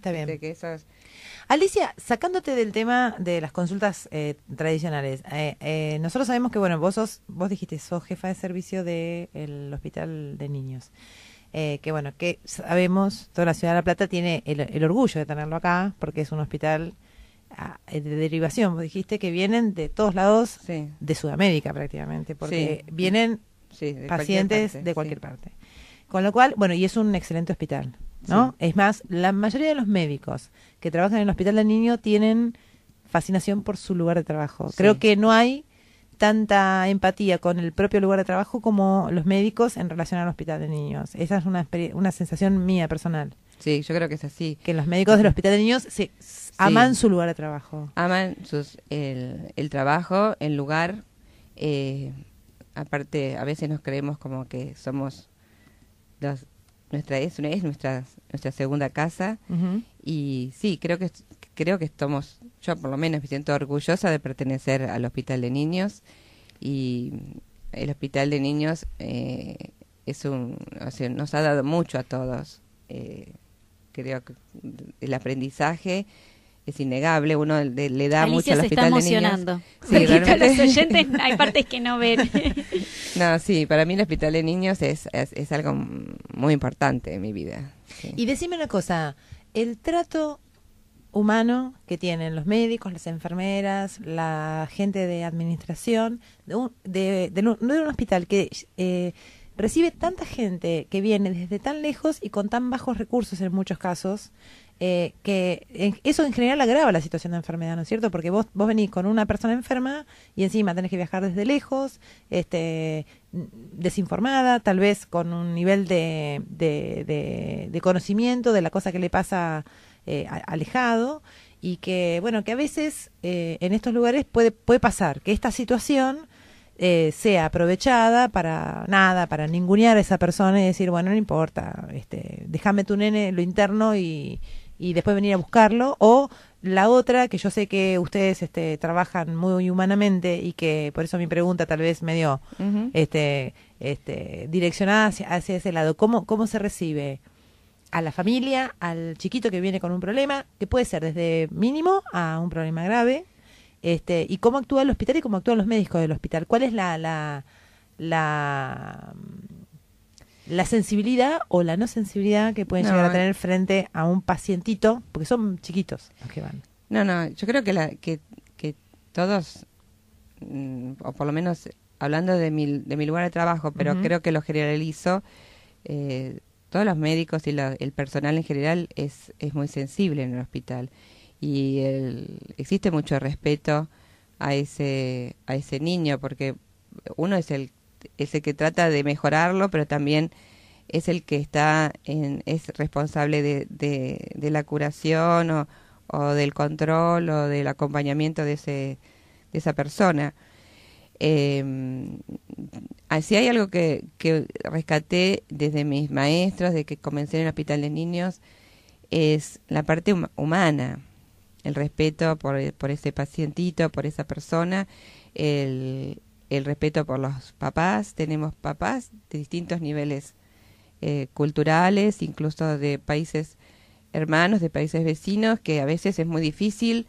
Está bien. De que eso es... Alicia, sacándote del tema de las consultas tradicionales, nosotros sabemos que, bueno, vos dijiste, sos jefa de servicio del Hospital de Niños. Que bueno, que sabemos, toda la ciudad de La Plata tiene el orgullo de tenerlo acá, porque es un hospital de derivación. Vos dijiste que vienen de todos lados Sí. de Sudamérica prácticamente, porque Sí. vienen Sí, de pacientes cualquier parte, de cualquier sí. parte. Con lo cual, bueno, y es un excelente hospital, ¿no? Sí. Es más, la mayoría de los médicos que trabajan en el Hospital del Niño tienen fascinación por su lugar de trabajo. Sí. Creo que no hay tanta empatía con el propio lugar de trabajo como los médicos en relación al Hospital de Niños. Esa es una sensación mía personal, Sí, yo creo que es así. que los médicos del Hospital de Niños aman su lugar de trabajo. Aman el trabajo, el lugar. Aparte, a veces nos creemos como que somos nuestra segunda casa. Ujú. Y sí, creo que estamos, yo por lo menos me siento orgullosa de pertenecer al Hospital de Niños. Y el Hospital de Niños nos ha dado mucho a todos. Creo que el aprendizaje es innegable, uno le da mucho Alicia al se está Hospital de Niños. emocionando. Sí, Porque para realmente. los oyentes hay partes que no ven. No, sí, para mí el Hospital de Niños es algo muy importante en mi vida. Sí. Y decime una cosa, el trato humano que tienen los médicos, las enfermeras, la gente de administración, de un hospital que recibe tanta gente que viene desde tan lejos y con tan bajos recursos en muchos casos, eso en general agrava la situación de enfermedad, ¿no es cierto? Porque vos venís con una persona enferma y encima tenés que viajar desde lejos, desinformada, tal vez con un nivel de conocimiento de la cosa que le pasa alejado, y que, bueno, que a veces en estos lugares puede pasar que esta situación sea aprovechada para ningunear a esa persona y decir, bueno, no importa, déjame tu nene, lo interno y después venir a buscarlo. O la otra, que yo sé que ustedes trabajan muy humanamente y que por eso mi pregunta tal vez medio Ujú. direccionada hacia ese lado. ¿Cómo se recibe a la familia, al chiquito que viene con un problema, que puede ser desde mínimo a un problema grave? Y cómo actúa el hospital y cómo actúan los médicos del hospital. ¿Cuál es la sensibilidad o la no sensibilidad que pueden llegar a tener frente a un pacientito? Porque son chiquitos los que van. No, yo creo que todos, o por lo menos hablando de mi lugar de trabajo, pero Ujú. creo que lo generalizo, todos los médicos y el personal en general es muy sensible en el hospital. Y existe mucho respeto a ese niño, porque uno es el que trata de mejorarlo, pero también es el que es responsable de la curación o del control o del acompañamiento de esa persona. Así hay algo que rescaté desde mis maestros, de que comencé en el Hospital de Niños, es la parte humana, el respeto por ese pacientito, por esa persona, el respeto por los papás. Tenemos papás de distintos niveles culturales, incluso de países hermanos, de países vecinos, que a veces es muy difícil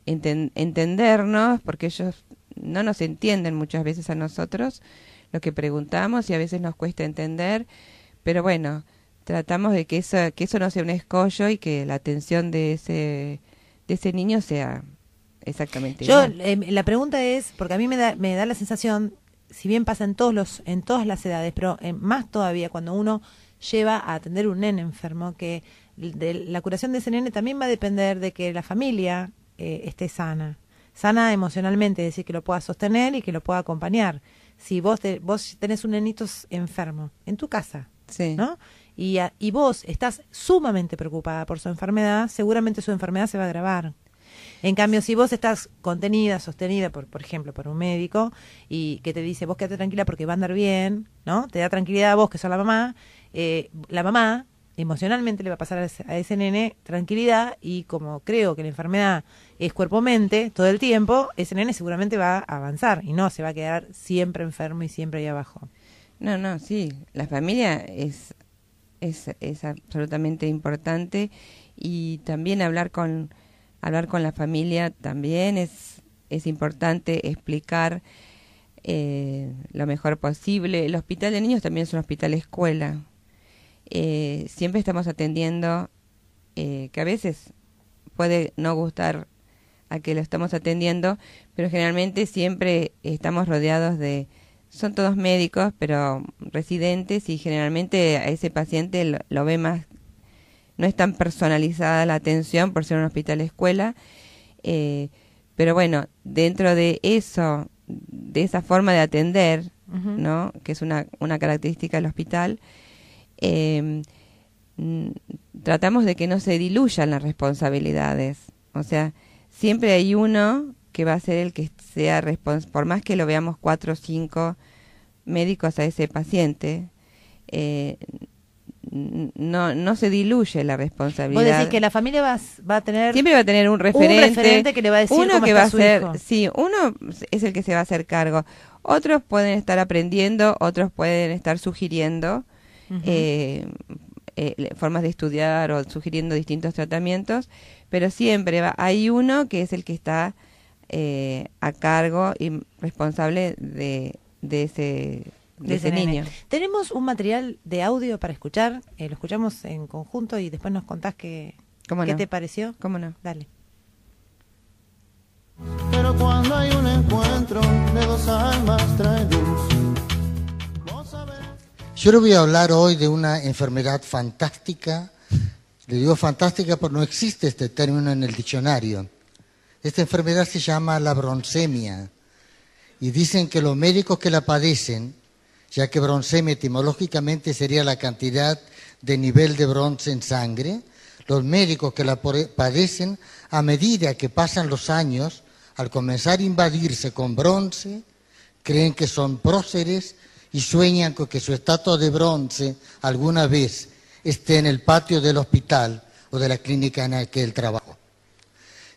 entendernos, porque ellos no nos entienden muchas veces a nosotros lo que preguntamos, y a veces nos cuesta entender, pero bueno, tratamos de que eso no sea un escollo y que la atención de ese niño sea exactamente igual. La pregunta es, porque a mí me da la sensación, si bien pasa en todas las edades, pero más todavía cuando uno lleva a atender un nene enfermo, que la curación de ese nene también va a depender de que la familia esté sana emocionalmente, es decir, que lo pueda sostener y que lo pueda acompañar. Si vos tenés un nenito enfermo en tu casa, Sí. ¿no? Y vos estás sumamente preocupada por su enfermedad, seguramente su enfermedad se va a agravar. En cambio, si vos estás contenida, sostenida, por ejemplo, por un médico, y que te dice, vos quédate tranquila porque va a andar bien, ¿no? Te da tranquilidad a vos, que sos la mamá emocionalmente le va a pasar a ese nene tranquilidad, y como creo que la enfermedad es cuerpo-mente todo el tiempo, ese nene seguramente va a avanzar y no se va a quedar siempre enfermo y siempre ahí abajo. No, sí, la familia es absolutamente importante, y también hablar con la familia también es importante, explicar lo mejor posible. El hospital de niños también es un hospital escuela. Siempre estamos atendiendo, que a veces puede no gustar a que lo estamos atendiendo, pero generalmente siempre estamos rodeados son todos médicos, pero residentes, y generalmente a ese paciente lo ve más, no es tan personalizada la atención por ser un hospital escuela, pero bueno, dentro de eso, de esa forma de atender, Ujú. ¿no? Que es una característica del hospital, tratamos de que no se diluyan las responsabilidades. O sea, siempre hay uno que va a ser el que sea responsable, por más que lo veamos 4 o 5 médicos a ese paciente, no se diluye la responsabilidad. Vos decís que la familia va a tener Siempre va a tener un referente que le va a decir uno cómo que está va a su ser, hijo. sí, uno es el que se va a hacer cargo. Otros pueden estar aprendiendo, otros pueden estar sugiriendo Ujú. formas de estudiar o sugiriendo distintos tratamientos, pero siempre hay uno que es el que está a cargo y responsable de ese nene. niño. Tenemos un material de audio para escuchar, lo escuchamos en conjunto y después nos contás qué ¿Cómo no? te pareció. ¿Cómo no? Dale. Pero cuando hay un encuentro de dos almas trae luz. Vos sabrás. Yo le voy a hablar hoy de una enfermedad fantástica. Le digo fantástica porque no existe este término en el diccionario. Esta enfermedad se llama la broncemia. Y dicen que los médicos que la padecen, ya que broncemia etimológicamente sería la cantidad de nivel de bronce en sangre, los médicos que la padecen, a medida que pasan los años, al comenzar a invadirse con bronce, creen que son próceres y sueñan con que su estatua de bronce alguna vez esté en el patio del hospital o de la clínica en la que él trabaja.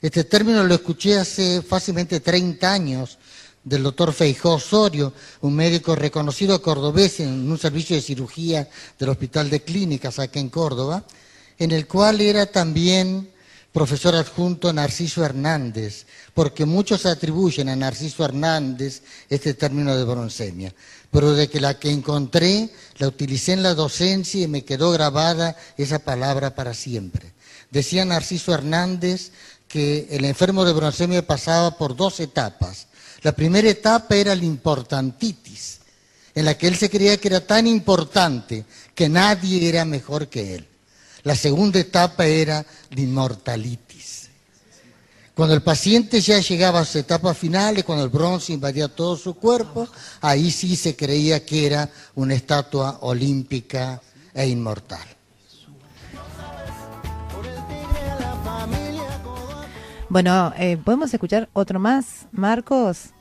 Este término lo escuché hace fácilmente 30 años del doctor Feijó Osorio, un médico reconocido cordobés en un servicio de cirugía del Hospital de Clínicas acá en Córdoba, en el cual era también profesor adjunto Narciso Hernández, porque muchos atribuyen a Narciso Hernández este término de broncemia. Pero de que la que encontré, la utilicé en la docencia y me quedó grabada esa palabra para siempre. Decía Narciso Hernández que el enfermo de broncemia pasaba por 2 etapas. La primera etapa era la importantitis, en la que él se creía que era tan importante que nadie era mejor que él. La segunda etapa era la inmortalitis. Cuando el paciente ya llegaba a sus etapas finales, cuando el bronce invadía todo su cuerpo, ahí sí se creía que era una estatua olímpica e inmortal. Bueno, ¿podemos escuchar otro más, Marcos?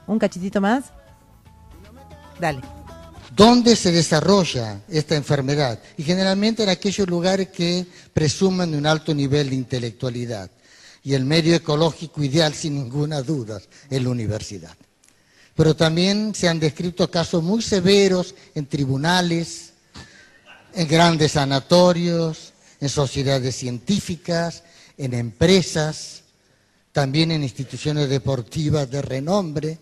¿Un cachitito más? Dale. ¿Dónde se desarrolla esta enfermedad? Y generalmente en aquellos lugares que presumen de un alto nivel de intelectualidad. Y el medio ecológico ideal, sin ninguna duda, es la universidad. Pero también se han descrito casos muy severos en tribunales, en grandes sanatorios, en sociedades científicas, en empresas, también en instituciones deportivas de renombre.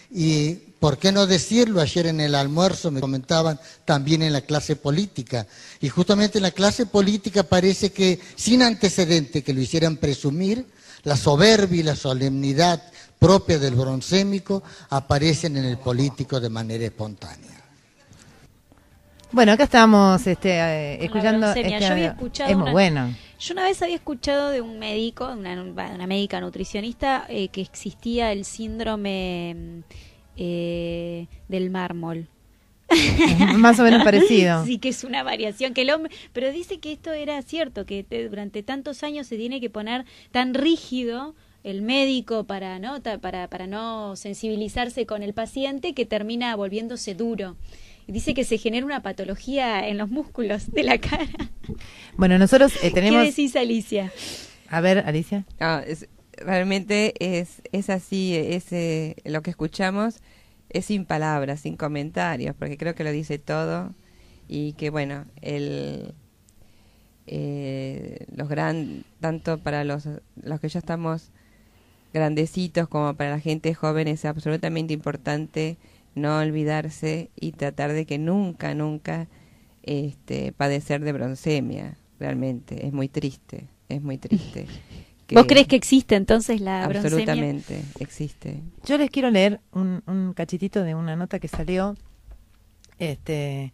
Y, ¿por qué no decirlo? Ayer en el almuerzo me comentaban también en la clase política. Y justamente en la clase política parece que, sin antecedente que lo hicieran presumir, la soberbia y la solemnidad propia del broncémico aparecen en el político de manera espontánea. Bueno, acá estamos escuchando. broncemia. Yo había escuchado es muy bueno. Yo una vez había escuchado de un médico, una médica nutricionista, que existía el síndrome del mármol. Más o menos parecido. Sí, que es una variación que el hombre, pero dice que esto era cierto, que durante tantos años se tiene que poner tan rígido el médico para no sensibilizarse con el paciente, que termina volviéndose duro. Y dice que se genera una patología en los músculos de la cara. Bueno, nosotros tenemos... ¿Qué decís, Alicia? A ver, Alicia. No, realmente es así, lo que escuchamos es sin palabras, sin comentarios, porque creo que lo dice todo. y que bueno, tanto para los que ya estamos grandecitos como para la gente joven es absolutamente importante no olvidarse y tratar de que nunca padecer de broncemia. Realmente es muy triste ¿Vos crees que existe entonces la broncemia? Absolutamente existe. Yo les quiero leer un cachitito de una nota que salió en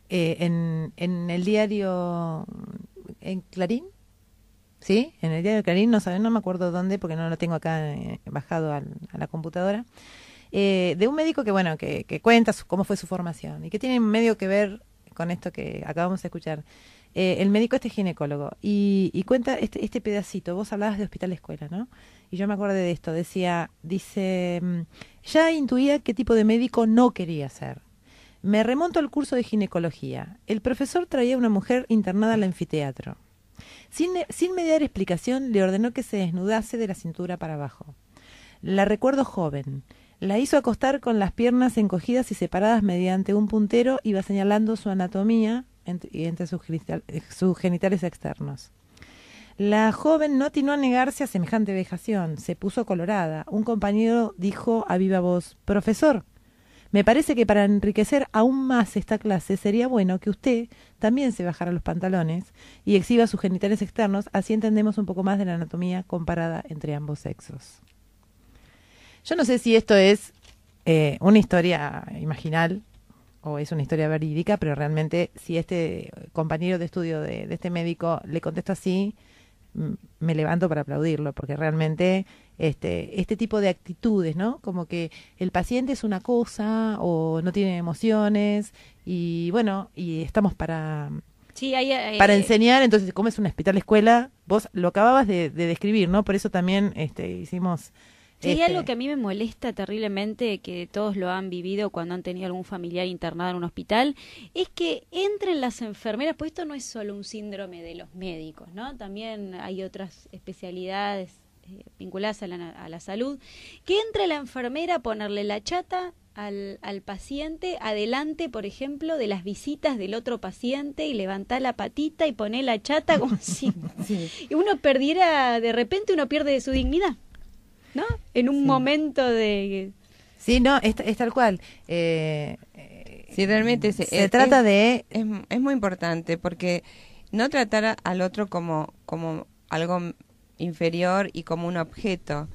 el diario, en Clarín, ¿sí? En el diario Clarín, no me acuerdo dónde porque no lo tengo acá bajado a la computadora, de un médico que cuenta cómo fue su formación y que tiene medio que ver con esto que acabamos de escuchar. El médico es ginecólogo y cuenta este pedacito. Vos hablabas de hospital escuela, ¿no? Y yo me acordé de esto. Dice, ya intuía qué tipo de médico no quería ser. Me remonto al curso de ginecología. El profesor traía a una mujer internada al anfiteatro. Sin mediar explicación, le ordenó que se desnudase de la cintura para abajo. La recuerdo joven. La hizo acostar con las piernas encogidas y separadas mediante un puntero. Iba señalando su anatomía entre sus genitales externos. La joven no atinó a negarse a semejante vejación. Se puso colorada. Un compañero dijo a viva voz: «Profesor, me parece que para enriquecer aún más esta clase sería bueno que usted también se bajara los pantalones y exhiba sus genitales externos, así entendemos un poco más de la anatomía comparada entre ambos sexos». Yo no sé si esto es una historia imaginal o es una historia verídica, pero realmente si este compañero de estudio de este médico le contesta así, me levanto para aplaudirlo, porque realmente este tipo de actitudes, ¿no? Como que el paciente es una cosa o no tiene emociones y bueno, y estamos para enseñar. Entonces, como es un hospital escuela, vos lo acababas de describir, ¿no? Por eso también hicimos... Sí, hay algo que a mí me molesta terriblemente, que todos lo han vivido cuando han tenido algún familiar internado en un hospital, es que entren las enfermeras, pues esto no es solo un síndrome de los médicos, ¿no? También hay otras especialidades vinculadas a la salud, que entre la enfermera a ponerle la chata al paciente adelante, por ejemplo, de las visitas del otro paciente y levantar la patita y poner la chata como si uno perdiera, de repente uno pierde su dignidad, ¿no? En un momento de... Sí, no, es tal cual. Sí, realmente se trata de... Es muy importante porque no tratar al otro como algo inferior y como un objeto.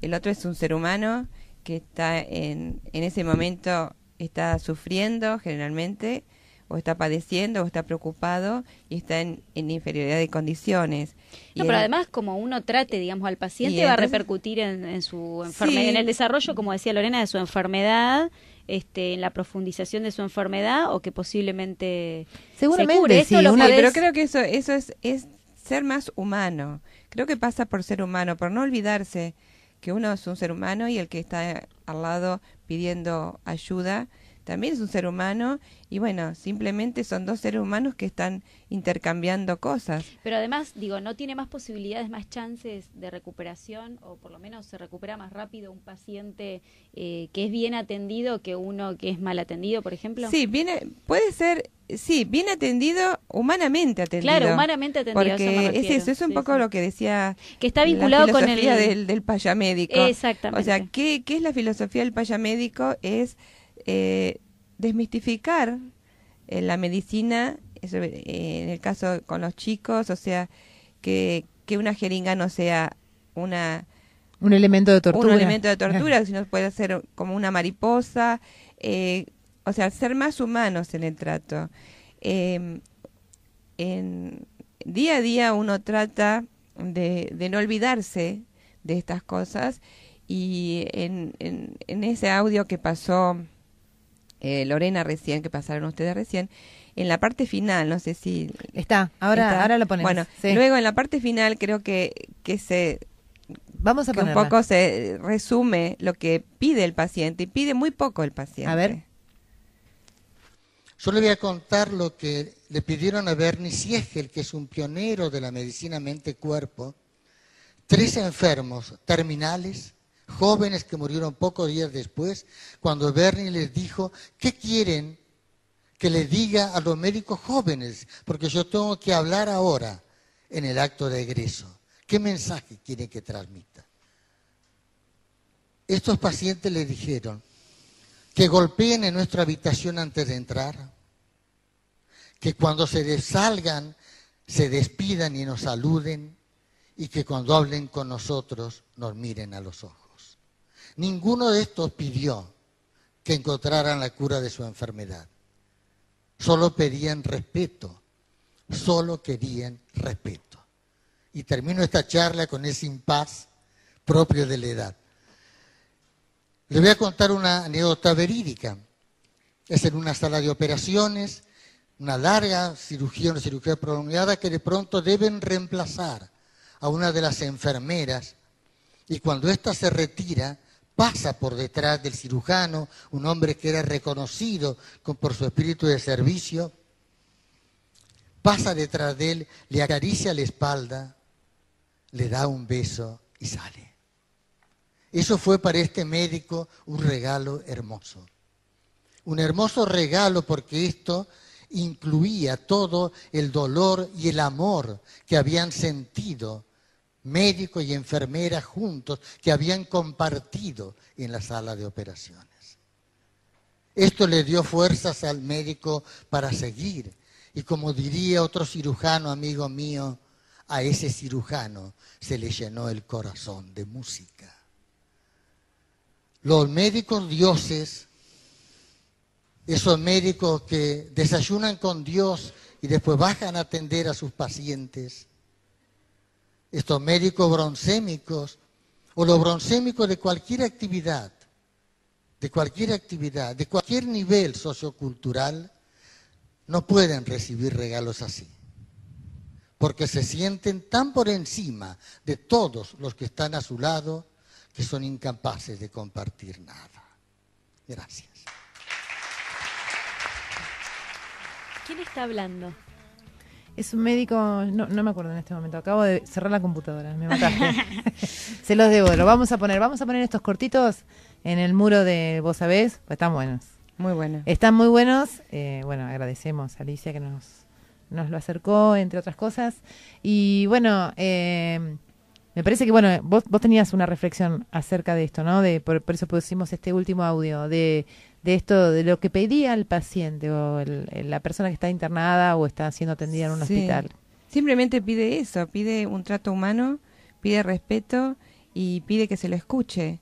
El otro es un ser humano que está en ese momento, está sufriendo generalmente, o está padeciendo, o está preocupado, y está en inferioridad de condiciones. No, pero además, como uno trate, digamos, al paciente, va a repercutir en su enfermedad, en el desarrollo, como decía Lorena, de su enfermedad, en la profundización de su enfermedad, o que posiblemente seguramente se cure. Esto pero creo que eso es ser más humano. Creo que pasa por ser humano, por no olvidarse que uno es un ser humano y el que está al lado pidiendo ayuda también es un ser humano, y bueno, simplemente son dos seres humanos que están intercambiando cosas. Pero además, digo, ¿no tiene más posibilidades, más chances de recuperación, o por lo menos se recupera más rápido un paciente que es bien atendido que uno que es mal atendido, por ejemplo? Sí, puede ser, sí, bien atendido, humanamente atendido. Claro, humanamente atendido. Porque es un poco lo que decía, que está vinculado la con filosofía del payamédico. Exactamente. O sea, ¿qué es la filosofía del payamédico? Es desmistificar la medicina, en el caso con los chicos, o sea, que una jeringa no sea un elemento de tortura. Sino puede ser como una mariposa, o sea, ser más humanos en el trato. Día a día uno trata de no olvidarse de estas cosas, y en ese audio que pasó Lorena recién, que pasaron ustedes recién, en la parte final, no sé si... Ahora lo ponemos. Bueno, sí. Luego en la parte final creo que Vamos a un poco se resume lo que pide el paciente, y pide muy poco el paciente. A ver. Yo le voy a contar lo que le pidieron a Bernie Siegel, que es un pionero de la medicina mente-cuerpo. 3 enfermos terminales, jóvenes que murieron pocos días después, cuando Bernie les dijo: ¿qué quieren que le diga a los médicos jóvenes, porque yo tengo que hablar ahora en el acto de egreso. ¿Qué mensaje quiere que transmita? Estos pacientes le dijeron que golpeen en nuestra habitación antes de entrar, que cuando se salgan se despidan y nos saluden, y que cuando hablen con nosotros nos miren a los ojos. Ninguno de estos pidió que encontraran la cura de su enfermedad. Solo pedían respeto, solo querían respeto. Y termino esta charla con ese impas propio de la edad. Les voy a contar una anécdota verídica. Es en una sala de operaciones, una larga cirugía, una cirugía prolongada, que de pronto deben reemplazar a una de las enfermeras, y cuando ésta se retira, pasa por detrás del cirujano, un hombre que era reconocido por su espíritu de servicio, pasa detrás de él, le acaricia la espalda, le da un beso y sale. Eso fue para este médico un regalo hermoso. Un hermoso regalo, porque esto incluía todo el dolor y el amor que habían sentido médico y enfermera juntos, que habían compartido en la sala de operaciones. Esto le dio fuerzas al médico para seguir. Y como diría otro cirujano, amigo mío, a ese cirujano se le llenó el corazón de música. Los médicos dioses, esos médicos que desayunan con Dios y después bajan a atender a sus pacientes, estos médicos broncémicos, o los broncémicos de cualquier actividad, de cualquier nivel sociocultural, no pueden recibir regalos así, porque se sienten tan por encima de todos los que están a su lado que son incapaces de compartir nada. Gracias. ¿Quién está hablando? Es un médico, no me acuerdo en este momento, acabo de cerrar la computadora, me mataste. Se los debo, lo vamos a poner estos cortitos en el muro de Vos Sabés, pues están buenos. Muy buenos. Están muy buenos, bueno, agradecemos a Alicia que nos lo acercó, entre otras cosas. Y bueno, me parece que, bueno, vos tenías una reflexión acerca de esto, ¿no? Por eso pusimos este último audio, de esto, de lo que pedía el paciente o la persona que está internada o está siendo atendida en un hospital. Simplemente pide eso, pide un trato humano, pide respeto y pide que se lo escuche.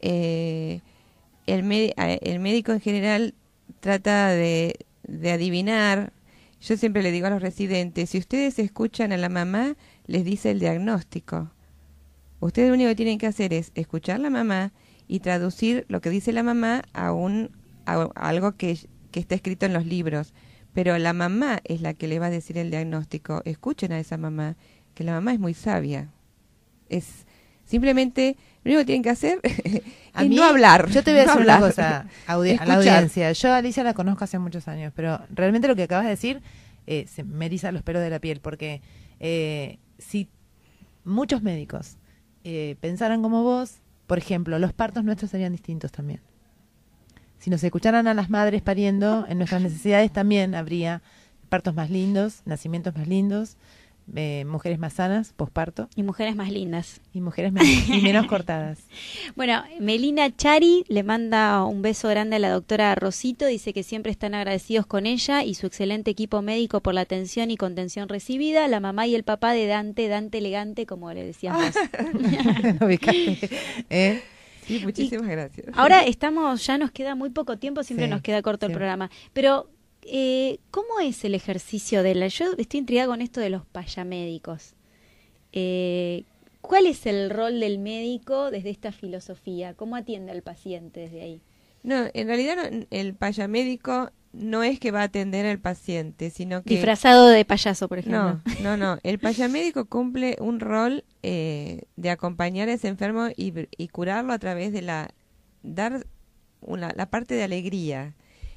El médico en general trata de adivinar. Yo siempre le digo a los residentes, si ustedes escuchan a la mamá, les dice el diagnóstico. Ustedes lo único que tienen que hacer es escuchar a la mamá y traducir lo que dice la mamá a algo que está escrito en los libros. Pero la mamá es la que le va a decir el diagnóstico. Escuchen a esa mamá, que la mamá es muy sabia. Es simplemente, lo único que tienen que hacer es no hablar. Yo te voy a decir una cosa a la Escuchar. audiencia. Yo a Alicia la conozco hace muchos años, pero realmente lo que acabas de decir se me eriza los pelos de la piel, porque si muchos médicos pensaran como vos, por ejemplo, los partos nuestros serían distintos también. Si nos escucharan a las madres pariendo, en nuestras necesidades también habría partos más lindos, nacimientos más lindos, mujeres más sanas, posparto. Y mujeres más lindas. Y mujeres y menos cortadas. Bueno, Melina Chari le manda un beso grande a la doctora Rosito, dice que siempre están agradecidos con ella y su excelente equipo médico por la atención y contención recibida, la mamá y el papá de Dante elegante, como le decíamos. Sí, muchísimas gracias. Ahora ya nos queda muy poco tiempo, siempre Sí, nos queda corto el sí. programa, pero ¿cómo es el ejercicio yo estoy intrigada con esto de los payamédicos. ¿Cuál es el rol del médico desde esta filosofía? ¿Cómo atiende al paciente desde ahí? No, en realidad el payamédico no es que va a atender al paciente, sino que... Disfrazado de payaso, por ejemplo. No. El payamédico cumple un rol de acompañar a ese enfermo y curarlo a través de dar la parte de alegría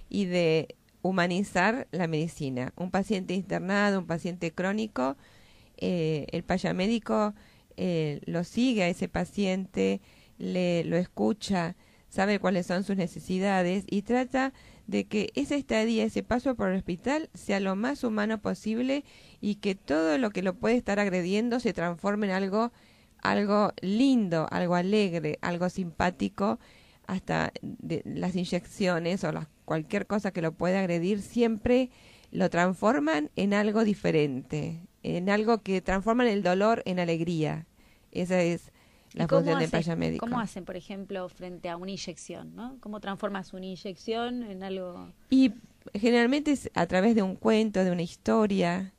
y de humanizar la medicina. Un paciente internado, un paciente crónico, el payamédico lo sigue a ese paciente, lo escucha, sabe cuáles son sus necesidades y trata de que esa estadía, ese paso por el hospital, sea lo más humano posible y que todo lo que lo puede estar agrediendo se transforme en algo lindo, algo alegre, algo simpático, hasta las inyecciones o cualquier cosa que lo pueda agredir, siempre lo transforman en algo diferente, en algo que transforman el dolor en alegría. Esa es la función del paya médico. ¿Cómo hacen, por ejemplo, frente a una inyección, ¿no? ¿Cómo transformas una inyección en algo? Y generalmente es a través de un cuento, de una historia.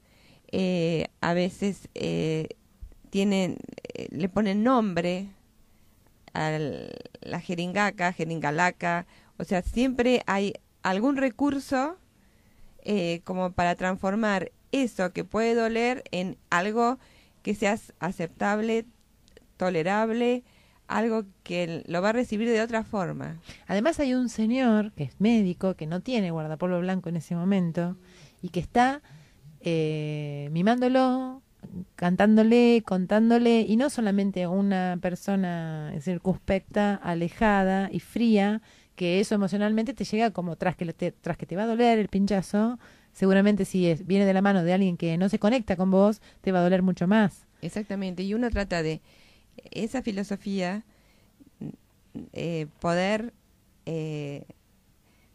A veces le ponen nombre a la jeringaca, jeringalaca. O sea, siempre hay algún recurso como para transformar eso que puede doler en algo que sea aceptable, tolerable, algo que lo va a recibir de otra forma. Además hay un señor que es médico, que no tiene guardapolvo blanco en ese momento, y que está mimándolo, cantándole, contándole, y no solamente una persona circunspecta, alejada y fría, que eso emocionalmente te llega como tras que te va a doler el pinchazo, seguramente si viene de la mano de alguien que no se conecta con vos, te va a doler mucho más. Exactamente, y uno trata de esa filosofía poder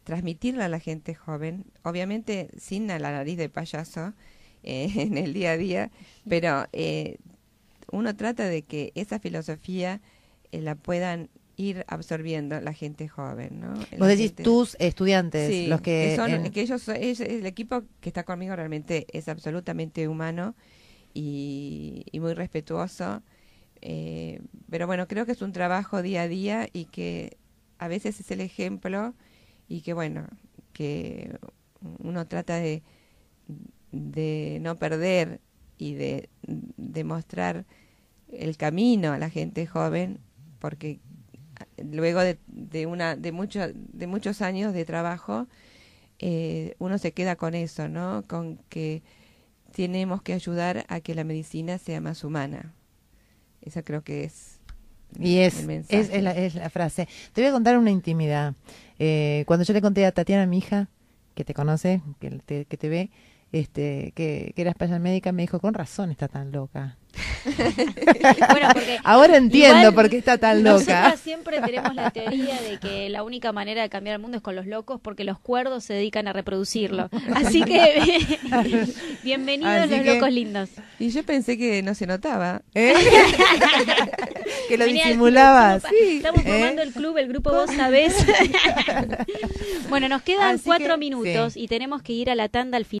transmitirla a la gente joven, obviamente sin a la nariz de payaso en el día a día, pero uno trata de que esa filosofía la puedan ir absorbiendo la gente joven, ¿no? Vos decís tus estudiantes, sí, los que el equipo que está conmigo realmente es absolutamente humano y muy respetuoso, pero bueno, creo que es un trabajo día a día y que a veces es el ejemplo y que bueno, que uno trata de no perder y de mostrar el camino a la gente joven, porque luego de muchos años de trabajo uno se queda con eso, ¿no? Con que tenemos que ayudar a que la medicina sea más humana. Esa creo que es el mensaje. Es la frase. Te voy a contar una intimidad. Cuando yo le conté a Tatiana, mi hija, que te conoce, que te ve, que eras paya médica, me dijo, con razón está tan loca. Bueno, porque ahora entiendo por qué está tan loca. Nosotras siempre tenemos la teoría de que la única manera de cambiar el mundo es con los locos, porque los cuerdos se dedican a reproducirlo. Así que bienvenidos los locos lindos. Y yo pensé que no se notaba. Que lo Venía disimulabas. Estamos formando el club, el grupo Vos Sabés. Bueno, nos quedan 4 minutos y tenemos que ir a la tanda al final.